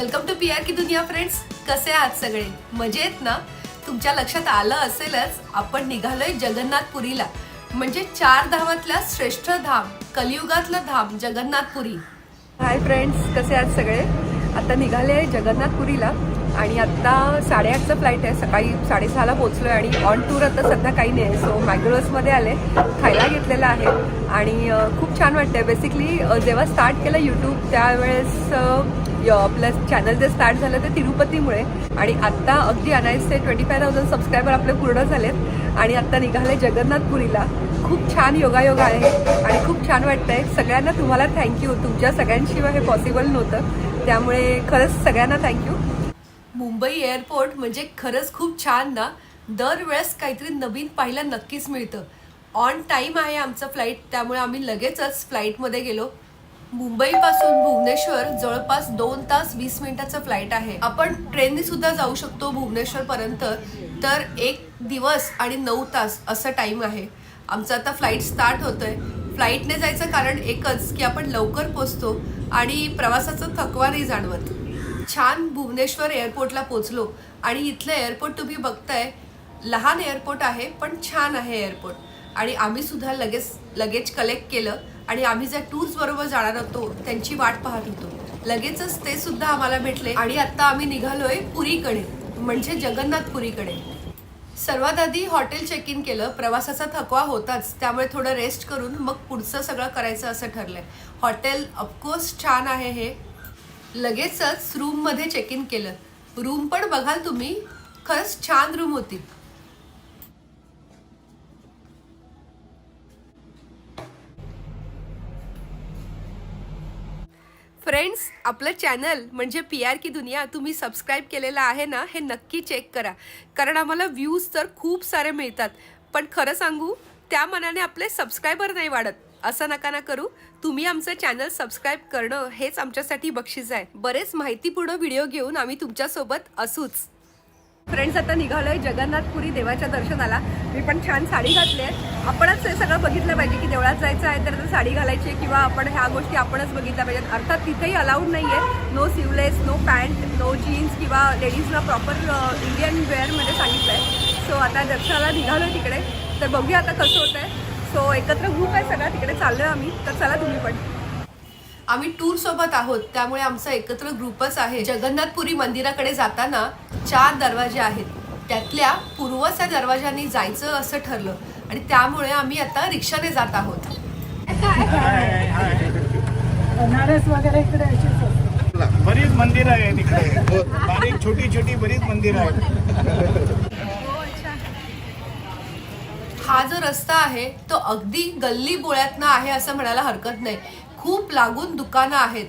Welcome to PR की दुनिया friends. कसे आहात सगळे? मजेत ना? तुमच्या लक्षात आलं असेलच आपण निघालोय जगन्नाथपुरीला, म्हणजे 4 धामातल्या श्रेष्ठ धाम, कलियुगातलं धाम जगन्नाथपुरी. हाय फ्रेंड्स, कसे आहात सगळे? आता निघाले जगन्नाथपुरीला आणि आत्ता 8:30चं फ्लाईट आहे. सकाळी 6:30ला पोहोचलो आहे आणि ऑन टूर आता सध्या काही नाही. सो मॅकडोनल्ड्समध्ये आले, खायला घेतलेलं आहे आणि खूप छान वाटतं आहे. बेसिकली जेव्हा स्टार्ट केलं यूट्यूब त्यावेळेस आपलं चॅनल जे स्टार्ट झालं ते तिरुपतीमुळे आणि आत्ता अगदी अनायसे 25,000 सबस्क्रायबर आपले पूर्ण झालेत आणि आत्ता निघाले जगन्नाथपुरीला. खूप छान योगायोग आहे आणि खूप छान वाटतंय. सगळ्यांना तुम्हाला थँक्यू. तुमच्या सगळ्यांशिवाय हे पॉसिबल नव्हतं, त्यामुळे खरंच सगळ्यांना थँक्यू. मुंबई एअरपोर्ट म्हणजे खरंच खूप छान ना. दरवेळेस काहीतरी नवीन पाहायला नक्कीच मिळतं. ऑन टाईम आहे आमचं फ्लाईट, त्यामुळे आम्ही लगेचच फ्लाईटमध्ये गेलो. मुंबईपासून भुवनेश्वर जवळपास 2 तास 20 मिनिटाचं फ्लाईट आहे. आपण ट्रेनने सुद्धा जाऊ शकतो भुवनेश्वरपर्यंत. तर 1 दिवस आणि 9 तास असं टाईम आहे. आमचं आता फ्लाईट स्टार्ट होतोय. फ्लाईटने जायचं कारण एकच की आपण लवकर पोचतो आणि प्रवासाचा थकवा नाही जाणवत. छान भुवनेश्वर एअरपोर्टला पोचलो आणि इथलं एअरपोर्ट तुम्ही बघताय. लहान एअरपोर्ट आहे पण छान आहे एअरपोर्ट. आणि आम्ही सुद्धा लगेज कलेक्ट केलं आणि आम्ही ज्या टूर्स बरोबर जाणार होतो त्यांची वाट पाहत होतो. लगेचच ते सुद्धा आम्हाला भेटले आणि आता आम्ही निघालोय पुरीकडे, म्हणजे जगन्नाथपुरीकडे. सर्वात आधी हॉटेल चेक इन केलं. प्रवासाचा थकवा होताच, त्यामुळे थोडं रेस्ट करून मग पुढचं सगळं करायचं असं ठरलंय. हॉटेल ऑफकोर्स छान आहे हे. लगेचच रूममध्ये चेक इन केलं. रूम पण बघाल तुम्ही, खरंच छान रूम होती. फ्रेंड्स, आपलं चॅनल म्हणजे पीआर की दुनिया तुम्ही सबस्क्राईब केलेलं आहे ना, हे नक्की चेक करा. कारण आम्हाला व्ह्यूज तर खूप सारे मिळतात, पण खरं सांगू त्या मनाने आपले सबस्क्रायबर नाही वाढत. असं नका ना करू. तुम्ही आमचं चॅनल सबस्क्राईब करणं हेच आमच्यासाठी बक्षीस आहे. बरेच माहितीपूर्ण व्हिडिओ घेऊन आम्ही तुमच्यासोबत असूच. फ्रेंड्स, आता निघालोय जगन्नाथपुरी देवाच्या दर्शनाला. मी पण छान साडी घातली आहे. आपणच हे सगळं बघितलं पाहिजे की देवळात जायचं आहे तर साडी घालायची किंवा आपण ह्या गोष्टी आपणच बघितल्या पाहिजेत. अर्थात तिथेही अलाउड नाही आहे. No sleeveless, no pant, no jeans किंवा लेडीजला प्रॉपर इंडियन वेअरमध्ये सांगितलं आहे. सो आता दर्शनाला निघालोय तिकडे, तर बघूया आता कसं होतं आहे. सो एकत्र ग्रुप आहे सगळा, तिकडे चाललोय आम्ही. तर चला तुम्ही पण. आम्ही टूर सोबत आहोत, त्यामुळे आमचा एकत्र ग्रुपच आहे. जगन्नाथपुरी मंदिराकडे जाताना 4 दरवाजे आहेत. त्यातल्या पूर्वच्या दरवाजांनी जायचं असं ठरलं आणि त्यामुळे आम्ही आता रिक्षाने जात आहोत. बरीच मंदिर आहे तिकडे, बारीक छोटी छोटी बरीच मंदिर आहेत. हा जो रस्ता आहे तो अगदी गल्ली बोळ्यातनं आहे असं म्हणायला हरकत नाही. खूप लागून दुकानं आहेत,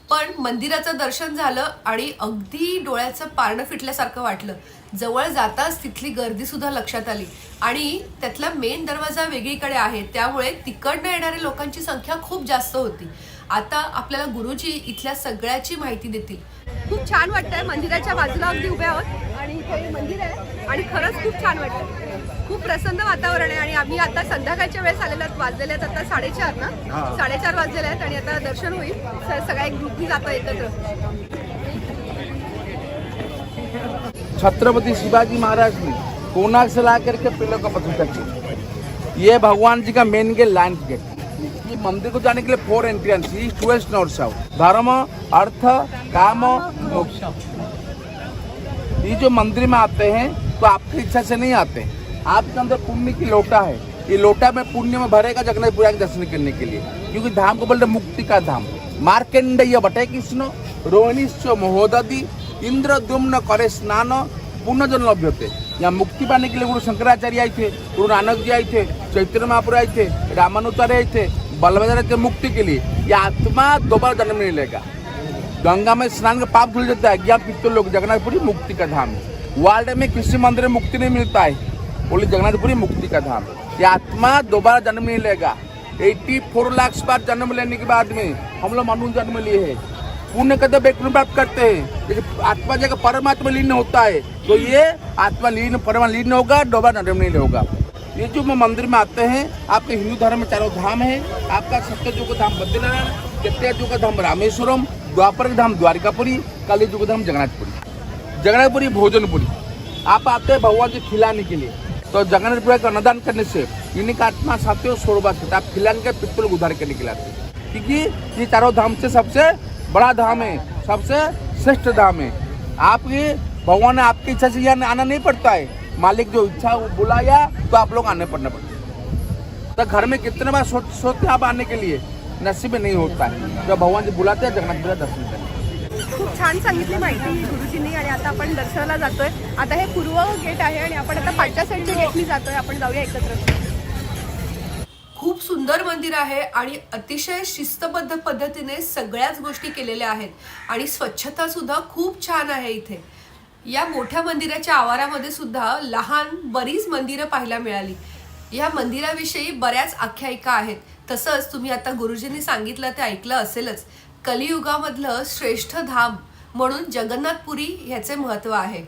पण मंदिराचं दर्शन झालं आणि अगदी डोळ्याचं पारणं फिटल्यासारखं वाटलं. जवळ जाताच तिथली गर्दी सुद्धा लक्षात आली आणि त्यातला मेन दरवाजा वेगळीकडे आहे, त्यामुळे तिकडनं येणाऱ्या लोकांची संख्या खूप जास्त होती. आता आपल्याला गुरुजी इथल्या सगळ्याची माहिती देतील. खूप छान वाटतंय. मंदिराच्या बाजूला अगदी उभे आहोत आणि इथे मंदिर आहे आणि खरंच खूप छान वाटतं. खूप प्रसन्न वातावरण आहे आणि आम्ही आता संध्याकाळच्या वेळेस आलेलो आहोत. वाजलेले आहेत आता 4:30 ना, 4:30 वाजलेले आहेत आणि आता दर्शन होईल. सगळ्या एक ग्रुपनी जातो एकत्र. छत्रपति शिवाजी महाराज ने कोणार्क से ला करके पिलर का पत्थर किया. ये भगवान जी का मेन गेट, लाइन गेट. ये मंदिर को जाने के लिए 4 entrance, east west north south. धर्म, अर्थ, काम, मोक्ष. ये जो मंदिर में आते हैं तो आपकी इच्छा से नहीं आते. आपके अंदर पुण्य की लोटा है. ये लोटा में पुण्य में भरेगा जगन्नाथपुरी के दर्शन करने के लिए, क्योंकि धाम को बोलते मुक्ति का धाम. मार्कंडेय बटे कृष्ण रोहिणीश्च महोदधि इंद्रद्युम्न करे स्नान पुण्यजन लभ्यते. यहाँ मुक्ति पाने के लिए गुरु शंकराचार्य आए थे, गुरु नानक जी आए थे, चैतन्य महाप्रभु आए थे, रामानुचार्य आए थे, बलभद्र थे. मुक्ति के लिए ये आत्मा दोबारा जन्म नहीं लेगा. गंगा में स्नान का पाप धुल जाता है. अज्ञान पितृ लोग. जगन्नाथपुरी मुक्ति का धाम है. वर्ल्ड में किसी मंदिर में मुक्ति नहीं मिलता है, बोले जगन्नाथपुरी मुक्ति का धाम. ये आत्मा दोबारा जन्म नहीं लेगा. 84 लाख बार जन्म लेने के बाद में हम लोग मनुष्य जन्म लिए हैं. पुण्य कदम व्यक्ति प्राप्त करते हैं. जैसे आत्मा जगह परमात्मा लीन होता है, तो ये आत्मा लीन परमात्मा लीन होगा, दोबारा जन्म नहीं होगा. ये जो मंदिर में आते हैं, आपके हिंदू धर्म में 4 धाम है. आपका सत्यजुग धाम बद्रीनाथ, त्रेतायुग धाम रामेश्वरम, द्वापर धाम द्वारिकापुरी, कलयुग धाम जगन्नाथपुरी। जगन्नाथपुरी भोजनपुरी, आप आते हैं भगवान जी खिलाने के लिए, तो जगन्नाथपुरी का अन्नदान करने से इन्हीं का आत्मा साथियों स्वर्गवास होता है। आप खिलाने के पितृ को उद्धार करने के लिए आते हैं, क्योंकि ये चारों धाम से सबसे बड़ा धाम है, सबसे श्रेष्ठ धाम है। आपकी भगवान ने आपकी इच्छा से यहाँ आना नहीं पड़ता है, मालिक जो इच्छा वो बुलाया तो आप लोग आने पड़ना पड़ता है। तो घर में कितने बार सोचते आप आने के लिए, नसीब में नहीं होता है। जब भगवान जी बुलाते हैं जगन्नाथपुरी दर्शन करने। खूप छान सांगितली माहिती गुरुजींनी आणि आता आपण दर्शनाला जातोय। आता हे पूर्व गेट आहे आणि आपण आता पाठच्या साईडच्या गेटनी जातोय। आपण जाऊया एकत्र। खूप सुंदर मंदिर आहे आणि अतिशय शिस्तबद्ध पद्धतीने सगळ्याच गोष्टी केलेल्या आहेत आणि स्वच्छता सुद्धा खूप छान आहे इथे। या मोठ्या मंदिराच्या आवारामध्ये सुद्धा लहान बरीच मंदिरं पाहायला मिळाली। या मंदिराविषयी बऱ्याच आख्यायिका आहेत। तसंच तुम्ही आता गुरुजींनी सांगितलं ते ऐकलं असेलच, कलियुगामधलं श्रेष्ठ धाम म्हणून जगन्नाथपुरी ह्याचे महत्त्व आहे।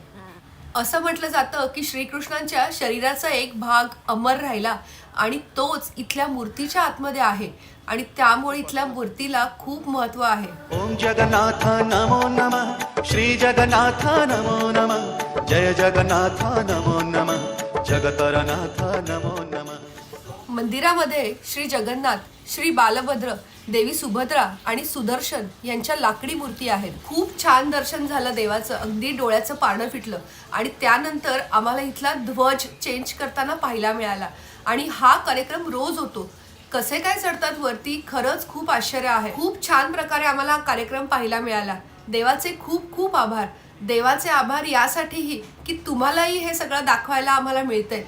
असं म्हटलं जातं की श्रीकृष्णांच्या शरीराचा एक भाग अमर राहिला आणि तोच इथल्या मूर्तीच्या आतमध्ये आहे आणि त्यामुळे इथल्या मूर्तीला खूप महत्त्व आहे। ओम जगन्नाथ नमो नमः, श्री जगन्नाथ नमो नमः, जय जगन्नाथ नमो नमः, जगतरनाथ नमो नमः। मंदिरामध्ये श्री जगन्नाथ, श्री बालभद्र, देवी सुभद्रा आणि सुदर्शन यांच्या लाकडी मूर्ती आहेत। खूप छान दर्शन झालं देवाचं, अगदी डोळ्याचं पारणं फिटलं आणि त्यानंतर आम्हाला इथला ध्वज चेंज करताना पाहायला मिळाला आणि हा कार्यक्रम रोज होतो। कसे काय चढतात वरती, खरंच खूप आश्चर्य आहे। खूप छान प्रकारे आम्हाला हा कार्यक्रम पाहायला मिळाला। देवाचे खूप खूप आभार। देवाचे आभार यासाठीही की तुम्हालाही हे सगळं दाखवायला आम्हाला मिळतंय।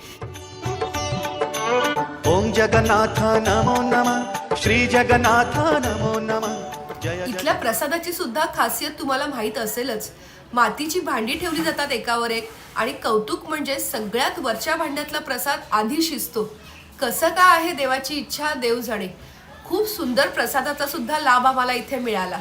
ओम जगन्नाथ नमो नमः, श्री जगन्नाथ नमो नमः, जय इथल्या प्रसादाची सुद्धा खासियत तुम्हाला माहित असेलच। मातीची भांडी ठेवली जातात एकावर एक आणि कौतुक म्हणजे सगळ्यात वरच्या भांड्यातला प्रसाद आधी शिजतो। कसं का आहे देवाची इच्छा देव जाणे। खूप सुंदर प्रसादाचा सुद्धा लाभ आम्हाला इथे मिळाला।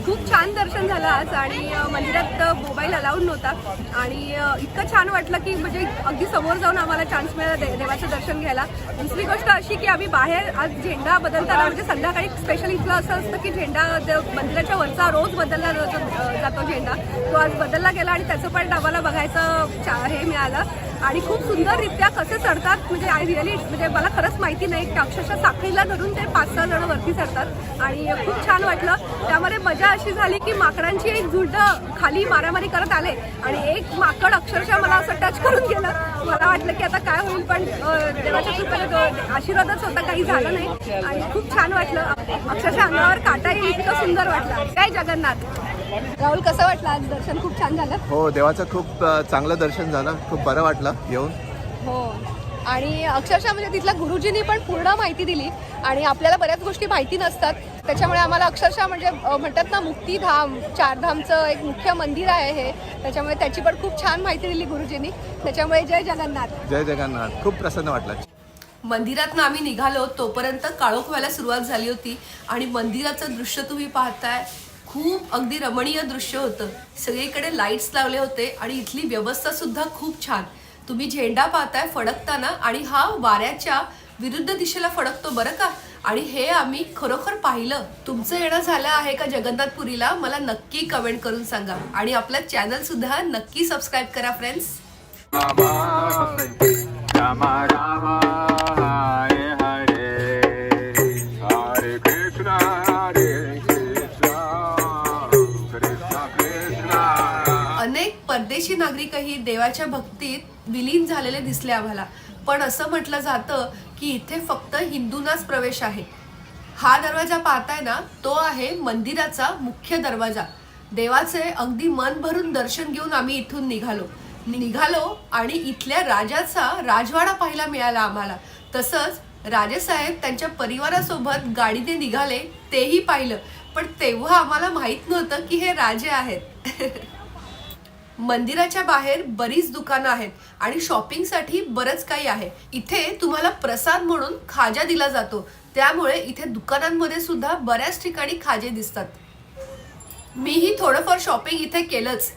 खूप छान दर्शन झालं आज आणि मंदिरात मोबाईल अलाउड नव्हता आणि इतकं छान वाटलं की म्हणजे अगदी समोर जाऊन आम्हाला चान्स मिळाला देवाचं दर्शन घ्यायला। दुसरी गोष्ट अशी की आम्ही बाहेर आज झेंडा बदलताना म्हणजे संध्याकाळी स्पेशल इथलं असं असतं की झेंडा मंदिराच्या वरचा रोज बदलला जातो झेंडा, तो आज बदलला गेला आणि त्याचं पण आम्हाला बघायचं हे मिळालं आणि खूप सुंदररित्या कसे चढतात म्हणजे आय रिअली म्हणजे मला खरंच माहिती नाही की अक्षरशः साखळीला धरून ते 5-6 जण वरती चढतात आणि खूप छान वाटलं। त्यामध्ये मजा अशी झाली की माकडांची एक झुंड खाली मारामारी करत आले आणि एक माकड अक्षरशः मला असं टच करून गेलं। मला वाटलं की आता काय होईल, पण देवाच्या कृपेने आशीर्वादच होता, काही झालं नाही आणि खूप छान वाटलं। अक्षरशः अंगावर काटा येईल इतकं सुंदर वाटलं। काय जगन्नाथ राहुल, कसं वाटलं आज दर्शन? खूप छान झालं। हो, देवाचं खूप चांगलं दर्शन झालं, खूप बरं वाटलं येऊन। हो, आणि अक्षरशः म्हणजे तिथल्या गुरुजींनी पण पूर्ण माहिती दिली आणि आपल्याला बऱ्याच गोष्टी माहिती नसतात, त्याच्यामुळे आम्हाला अक्षरशः म्हणजे म्हणतात ना मुक्तीधाम, चारधामचं एक मुख्य मंदिर आहे हे, त्याच्यामुळे त्याची पण खूप छान माहिती दिली गुरुजींनी। त्याच्यामुळे जय जगन्नाथ। जय जगन्नाथ। खूप प्रसन्न वाटलं। मंदिरातनं आम्ही निघालो तोपर्यंत काळोख व्हायला सुरुवात झाली होती आणि मंदिराचं दृश्य तुम्ही पाहताय, खूप अगदी रमणीय दृश्य होतं। सगळीकडे लाईट्स लावले होते आणि इथली व्यवस्था सुद्धा खूप छान। तुम्ही झेंडा पाहताय फडकताना आणि हा वाऱ्याच्या विरुद्ध दिशेला फडकतो बरं का, आणि हे आम्ही खरोखर पाहिलं। तुमचं येणं झालं आहे का जगन्नाथपुरीला, मला नक्की कमेंट करून सांगा आणि आपलं चॅनल सुद्धा नक्की सबस्क्राईब करा फ्रेंड्स। अनेक परदेशी नागरिकही देवाच्या भक्तीत विलीन झालेले दिसले आम्हाला, पण असं म्हटलं जातं की इथे फक्त हिंदूंनाच प्रवेश आहे। हा दरवाजा पाहताय ना, तो आहे मंदिराचा मुख्य दरवाजा। देवाचे अगदी मन भरून दर्शन घेऊन आम्ही इथून निघालो आणि इथल्या राजाचा राजवाडा पाहायला मिळाला आम्हाला। तसंच राजेसाहेब त्यांच्या परिवारासोबत गाडीने निघाले तेही पाहिलं, पण तेव्हा आम्हाला माहित नव्हतं की हे राजे आहेत। मंदिराच्या बाहेर बरीच दुकानं आहेत आणि शॉपिंगसाठी बरंच काही आहे। इथे तुम्हाला प्रसाद म्हणून खाजा दिला जातो, त्यामुळे इथे दुकानांमध्ये सुद्धा बऱ्याच ठिकाणी खाजे दिसतात। मीही थोडंफार शॉपिंग इथे केलंच।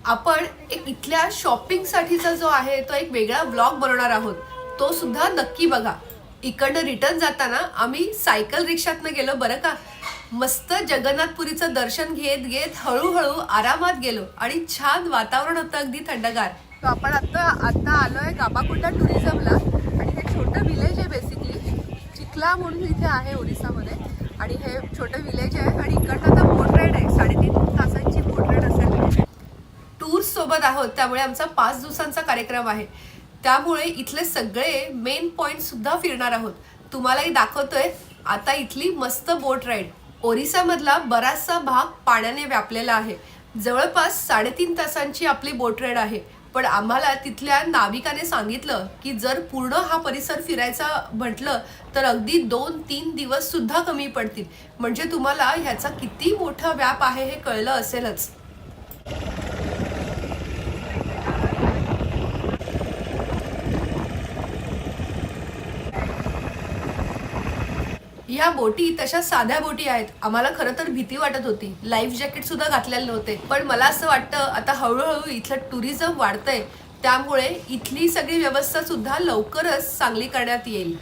आपण एक इथल्या शॉपिंगसाठीचा जो आहे तो एक वेगळा ब्लॉग बनवणार आहोत, तो सुद्धा नक्की बघा। इकडनं रिटर्न जाताना आम्ही सायकल रिक्षातनं गेलो बरं का। मस्त जगन्नाथपुरीचं दर्शन घेत घेत हळूहळू आरामात गेलो आणि छान वातावरण होतं, अगदी थंडगार. तो आपण आता आलोय गाबाकुंडा टुरिझमला आणि हे छोटं विलेज आहे बेसिकली. चिखला म्हणून इथे आहे ओरिसामध्ये आणि हे छोटं विलेज आहे आणि इकडनं आता बोट राईड आहे. 3.5 तासांची बोट राईड असेल. टूर्स सोबत आहोत त्यामुळे आमचा 5 दिवसांचा कार्यक्रम आहे. त्यामुळे इथले सगळे मेन पॉइंट सुद्धा फिरणार आहोत. तुम्हालाही दाखवतोय आता इथली मस्त बोट राईड. ओरिसामधला बराचसा भाग पाण्याने व्यापलेला आहे. जवळपास 3.5 तासांची आपली बोट राईड आहे. पण आम्हाला तिथल्या नाविकाने सांगितलं की जर पूर्ण हा परिसर फिरायचा म्हटलं तर अगदी 2-3 दिवस सुद्धा कमी पडतील. म्हणजे तुम्हाला ह्याचा किती मोठा व्याप आहे हे कळलं असेलच. ह्या बोटी तशा साध्या बोटी आहेत. आम्हाला खरं तर भीती वाटत होती. लाईफ जॅकेट सुद्धा घातलेले नव्हते. पण मला असं वाटतं आता हळूहळू इथलं टुरिझम वाढतंय त्यामुळे इथली सगळी व्यवस्था सुद्धा लवकरच चांगली करण्यात येईल.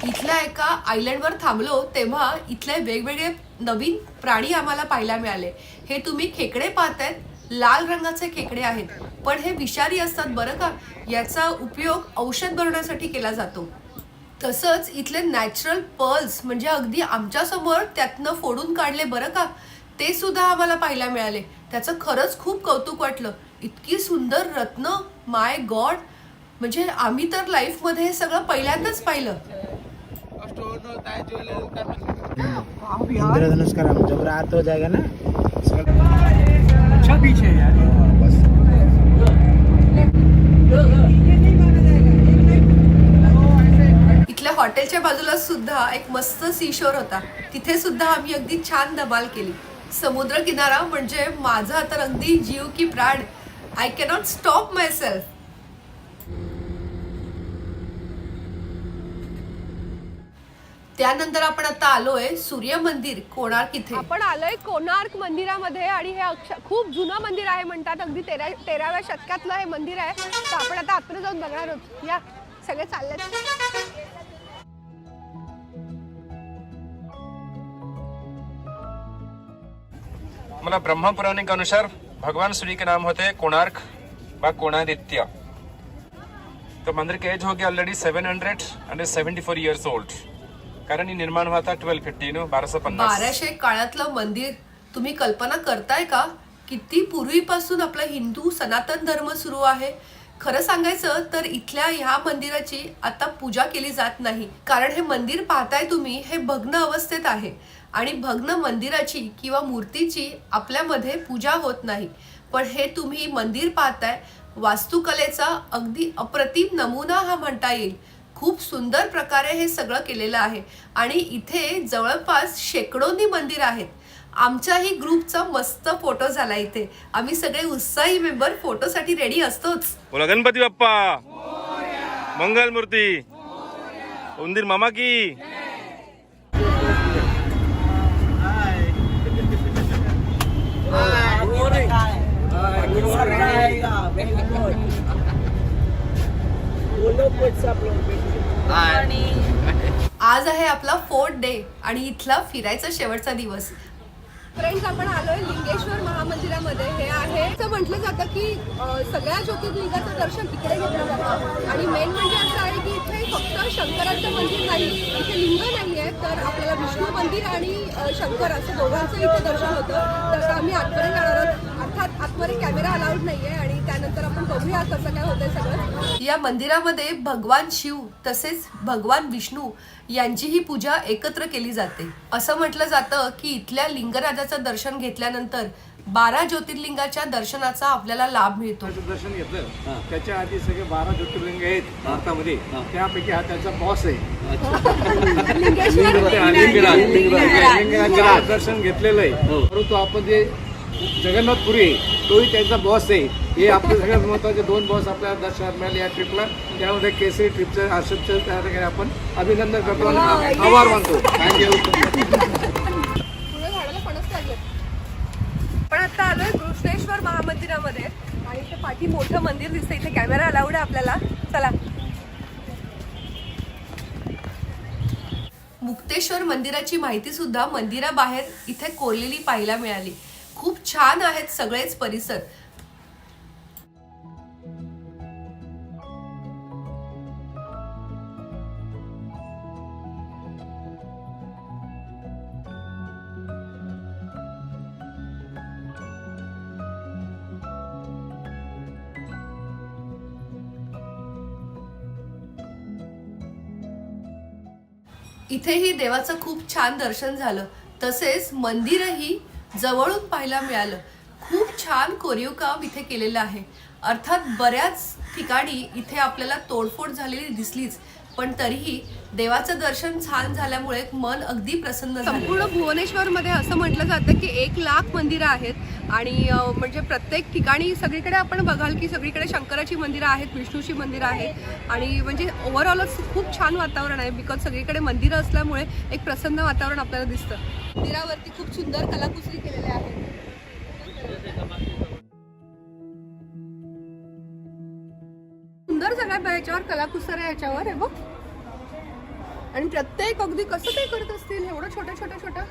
इथल्या एका आयलंडवर थांबलो तेव्हा इथले वेगवेगळे नवीन प्राणी आम्हाला पाहायला मिळाले. हे तुम्ही खेकडे पाहतायत, लाल रंगाचे खेकडे आहेत. पण हे विषारी असतात बरं का. याचा उपयोग औषध बनवण्यासाठी केला जातो. तसंच इथले नॅचरल पर्ल्स म्हणजे अगदी आमच्या समोर त्यातनं फोडून काढले बरं का, ते सुद्धा आम्हाला पाहायला मिळाले. त्याचं खरंच खूप कौतुक वाटलं. इतकी सुंदर रत्न, माय गॉड. म्हणजे आम्ही तर लाईफमध्ये हे सगळं पहिल्यांदाच पाहिलं. इंद्रधनुष का नाम जब रात हो जाएगा ना अच्छा बीच है यार. बस इथल्या हॉटेलच्या बाजूला सुद्धा एक मस्त सीशोर होता. तिथे सुद्धा आम्ही अगदी छान धमाल केली. समुद्र किनारा म्हणजे माझा तर अगदी जीव की प्राण. I cannot stop my self. त्यानंतर आपण आता आलोय सूर्य मंदिर कोणार्क इथे. आपण आलोय कोणार्क मंदिरामध्ये आणि हे खूप जुनं मंदिर आहे म्हणतात. अगदी 13व्या शतकातलं हे मंदिर आहे. तर आपण आता आतमध्ये जाऊन बघणार आहोत. या सगळे चाललेत. मला ब्रह्मपुराण के अनुसार भगवान सूर्य के नाम होते हैं कोणार्क व कोणादित्य. तो मंदिर की एज होगी ऑलरेडी 774 इयर्स ओल्ड. कारण निर्माण हुआ था 1250 1200 काळातलं मंदिर. तुम्ही कल्पना करताय का किती पूर्वीपासून आपला हिंदू सनातन धर्म सुरू आहे. खरं सांगायचं तर इथल्या ह्या मंदिराची आता पूजा केली जात नाही. कारण हे मंदिर पाहताय तुम्ही हे भग्न अवस्थेत आहे आणि भग्न मंदिराची किंवा मूर्तीची आपल्यामध्ये पूजा होत नाही. पण हे तुम्ही मंदिर पाहताय वास्तुकलेचा अगदी अप्रतिम नमुना हा म्हणता येईल. खूप सुंदर प्रकारे हे सगळं केलेलं आहे आणि इथे जवळपास शेकडोनी मंदिर आहेत. आमच्याही ग्रुपचा मस्त फोटो झाला इथे. आम्ही सगळे उत्साही मेंबर फोटोसाठी रेडी असतोच. बोला गणपती बाप्पा मंगल मूर्ती उंदीर मामा की. आज आहे आपला 4th डे आणि इथला फिरायचा शेवटचा दिवस. फ्रेंड्स आपण आलोय लिंगेश्वर महामंदिरामध्ये. हे आहे असं म्हटलं जातं की सगळ्या ज्योतिर्लिंगाचं दर्शन इकडे घेतलं जातं. आणि मेन म्हणजे असं आहे की इथे फक्त शंकराचं मंदिर नाही, इथे लिंग नाही आहे तर आपल्याला विष्णू मंदिर आणि शंकर असं दोघांचं इथे दर्शन होतं. तर आम्ही आतमध्ये जाणार आहोत. अर्थात आतमध्ये कॅमेरा अलाउड नाही आहे आणि त्यानंतर आपण बघूया कसं काय होतंय सगळं. या मंदिरामध्ये भगवान शिव तसेच भगवान विष्णू यांचीही पूजा एकत्र केली जाते. असं म्हटलं जातं की इथल्या लिंगराजाचं दर्शन घेतल्यानंतर 12 ज्योतिर्लिंगाच्या दर्शनाचा आपल्याला लाभ मिळतो. दर्शन घेतलं त्याच्या आधी सगळे 12 ज्योतिर्लिंग आहेत भारतामध्ये. त्यापैकी हा त्याचा बॉस आहे. लिंगराज दर्शन घेतलेलं आहे. परंतु आपण जे जगन्नाथपुरी आहे तोही त्यांचा बॉस आहे. हे आपले सगळ्यात महत्वाचे 2 बॉस आपल्याला दर्शनात मिळाले या ट्रिपला. त्यामध्ये केसरी ट्रिपचं हर्षदचं त्या ठिकाणी आपण अभिनंदन करतो आणि आभार मानतो. पुढे झाडाला फणस लागले. आता आलोय कृष्णेश्वर महामंदिरामध्ये आणि इथे पाठी मोठं मंदिर दिसतं. इथे कॅमेरा अलाउड आहे आपल्याला. चला. मुक्तेश्वर मंदिराची माहिती सुद्धा मंदिराबाहेर इथे कोरलेली पाहायला मिळाली. खूप छान आहेत सगळेच परिसर. इथेही देवाचं खूप छान दर्शन झालं. तसेच मंदिरही जवळून पाहायला मिळालं. खूप छान कोरीव काम इथे केलेलं आहे. अर्थात बऱ्याच ठिकाणी इथे आपल्याला तोडफोड झालेली दिसलीच, पण तरीही देवाचं दर्शन छान झाल्यामुळे मन अगदी प्रसन्न झालं. संपूर्ण भुवनेश्वरमध्ये असं म्हटलं जातं की 1,00,000 मंदिरं आहेत आणि म्हणजे प्रत्येक ठिकाणी सगळीकडे आपण बघाल की सगळीकडे शंकराची मंदिरं आहेत, विष्णूची मंदिरं आहेत आणि म्हणजे ओव्हरऑलच खूप छान वातावरण आहे. बिकॉज सगळीकडे मंदिरं असल्यामुळे एक प्रसन्न वातावरण आपल्याला दिसतं. मंदिरावरती खूप सुंदर कलाकुसरी केलेल्या आहेत. सुंदर सगळ्या ह्याच्यावर कलाकुसर आहे याच्यावर आहे बघ. आणि प्रत्येक अगदी कसं ते करत असतील एवढं छोटं छोटं छोटं.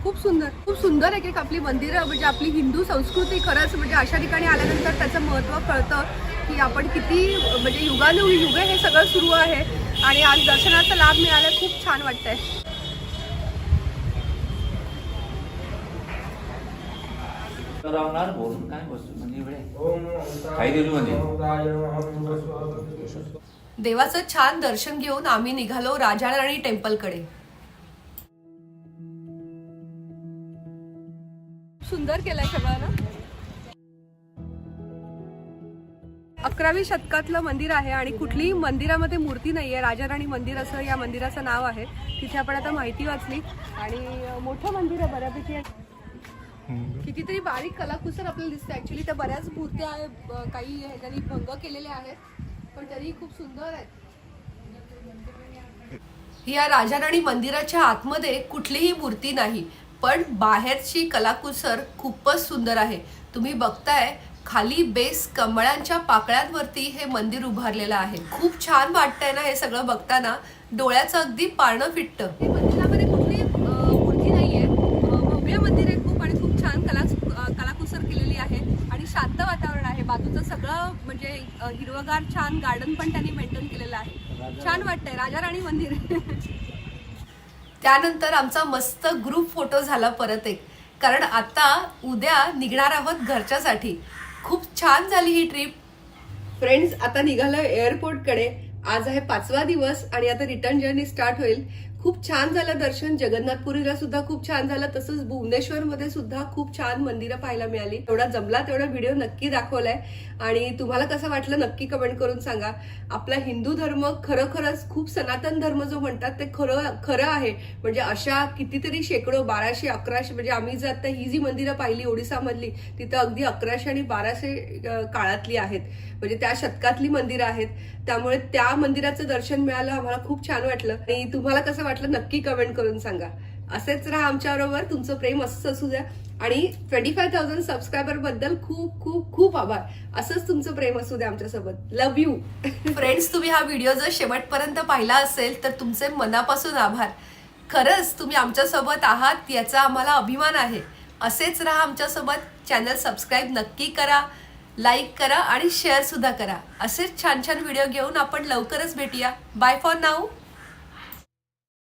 खूप सुंदर एक आपली मंदिरं म्हणजे आपली हिंदू संस्कृती खरंच म्हणजे अशा ठिकाणी आल्यानंतर त्याचं महत्त्व कळतं की आपण किती म्हणजे युगानुयुगे हे सगळं सुरू आहे आणि आज दर्शनाचा लाभ मिळाला. खूप छान वाटतंय. देवाचं छान दर्शन घेऊन आम्ही निघालो राजाराणी टेम्पलकडे. सुंदर केलंय सगळं ना. 11व्या शतकातलं मंदिर आहे आणि कुठलीही मंदिरामध्ये मूर्ती नाहीये. राजाराणी मंदिर असं या मंदिराचं नाव आहे. तिथे आपण आता माहिती वाचली आणि मोठं मंदिर आहे बऱ्यापैकी. कितीतरी बारीक कलाकुसर आपल्याला दिसते. ऍक्च्युली त्या बऱ्याच मूर्त्या काही ह्याच्यानी भंग केलेल्या आहेत पण तरी खूप सुंदर आहेत. या राजाराणी मंदिराच्या आतमध्ये कुठलीही मूर्ती नाही पण बाहेरची कलाकुसर खूपच सुंदर आहे. तुम्ही बघताय खाली बेस कमळांच्या पाकळ्यांवरती हे मंदिर उभारलेलं आहे. खूप छान वाटतंय ना हे सगळं बघताना. डोळ्याचं अगदी पारणं फिटतं. मंदिरामध्ये कुठली मूर्ती नाहीये. भव्य मंदिर आहे खूप आणि खूप छान कलाकुसर केलेली आहे आणि शांत वातावरण आहे. बाजूचं सगळं म्हणजे हिरवगार छान गार्डन पण त्यांनी मेंटेन केलेलं आहे. छान वाटतंय राजाराणी मंदिर. त्यानंतर आमचा मस्त ग्रुप फोटो झाला परत एक. कारण आता उद्या निघणार आहोत घरच्यासाठी. खूप छान झाली ही ट्रिप. फ्रेंड्स आता निघालोय एअरपोर्टकडे. आज आहे 5वा दिवस आणि आता रिटर्न जर्नी स्टार्ट होईल. खूप छान झालं दर्शन. जगन्नाथपुरीला सुद्धा खूप छान झालं. तसंच भुवनेश्वरमध्ये सुद्धा खूप छान मंदिरं पाहायला मिळाली. तेवढा जमला तेवढा व्हिडिओ नक्की दाखवलाय आणि तुम्हाला कसं वाटलं नक्की कमेंट करून सांगा. आपला हिंदू धर्म खरोखरच खूप सनातन धर्म जो म्हणतात ते खरं आहे. म्हणजे अशा कितीतरी शेकडो 1200 1100 म्हणजे आम्ही जर आता ही जी मंदिरं पाहिली ओडिसामधली तिथं अगदी 1100 आणि 1200 काळातली आहेत. म्हणजे त्या शतकातली मंदिरं आहेत. त्यामुळे त्या मंदिराचं दर्शन मिळालं आम्हाला खूप छान वाटलं. आणि तुम्हाला कसं वाटलं नक्की कमेंट करून सांगा. असेच राहा आमच्याबरोबर. तुमचं प्रेम असंच असू द्या आणि 25,000 सबस्क्रायबर बद्दल खूप खूप खूप आभार. असंच तुमचं प्रेम असू द्या आमच्यासोबत. Love you. फ्रेंड्स तुम्ही हा व्हिडिओ जर शेवटपर्यंत पाहिला असेल तर तुमचे मनापासून आभार. खरंच तुम्ही आमच्यासोबत आहात याचा आम्हाला अभिमान आहे. असेच राहा आमच्यासोबत. चॅनल सबस्क्राईब नक्की करा, लाईक करा आणि शेअर सुद्धा करा. असेच छान छान व्हिडिओ घेऊन आपण लवकरच भेटूया. Bye for now.